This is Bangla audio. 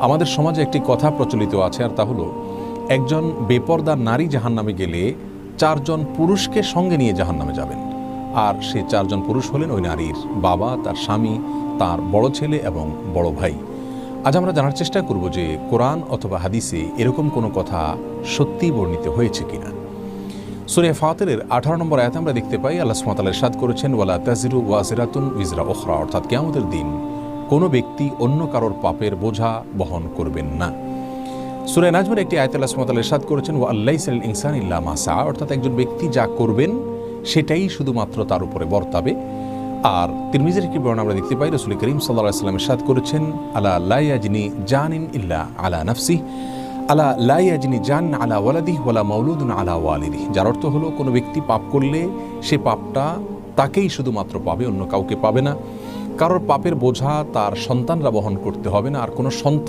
আমাদের সমাজে একটি কথা প্রচলিত আছে, আর তা হলো একজন বেপরদা নারী জাহান্নামে গেলে 4 জন পুরুষকে সঙ্গে নিয়ে জাহান্নামে যাবেন। আর সেই 4 জন পুরুষ হলেন ওই নারীর বাবা, তার স্বামী, তার বড় ছেলে এবং বড় ভাই। আজ আমরা জানার চেষ্টা করব যে কোরআন অথবা হাদিসে এরকম কোনো কথা সত্যি বর্ণিত হয়েছে কিনা। সূরা ফাতিরের 18 নম্বর আয়াতে আমরা দেখতে পাই আল্লাহ সুবহানাহু ওয়া তাআলা ইরশাদ করেছেন, ওয়ালা তাজিরু ওয়াজিরাতুন উযরা উখরা, অর্থাৎ কিয়ামতের দিন কোনো ব্যক্তি অন্য কারোর পাপের বোঝা বহন করবেন না। সূরা নাজমের একটি আয়াতে আল্লাহ সুবহানাহু ওয়া তাআলা ইরশাদ করেছেন, ওয়া আল্লাইসা লিল ইনসানি ইল্লা মা সা, অর্থাৎ একজন ব্যক্তি যা করবেন সেটাই শুধুমাত্র তার উপরে বর্তাবে। আর তিরমিজির একটি বর্ণনা আমরা দেখতে পাই, রাসূল করিম সাল্লাল্লাহু আলাইহি ওয়াসাল্লাম ইরশাদ করেছেন, আলা লা ইয়াজনি জানিন ইল্লা আলা নাফসি, আলা লা ইয়াজনি জান আলা ওয়ালাদিহি ওয়ালা মাউলুদুন আলা ওয়ালিদিহি, যার অর্থ হলো কোনো ব্যক্তি পাপ করলে সে পাপটা তাকেই শুধুমাত্র পাবে, অন্য কাউকে পাবে না। কারোর পাপের বোঝা তার সন্তানরা বহন করতে হবে না, আর কোনো সন্তান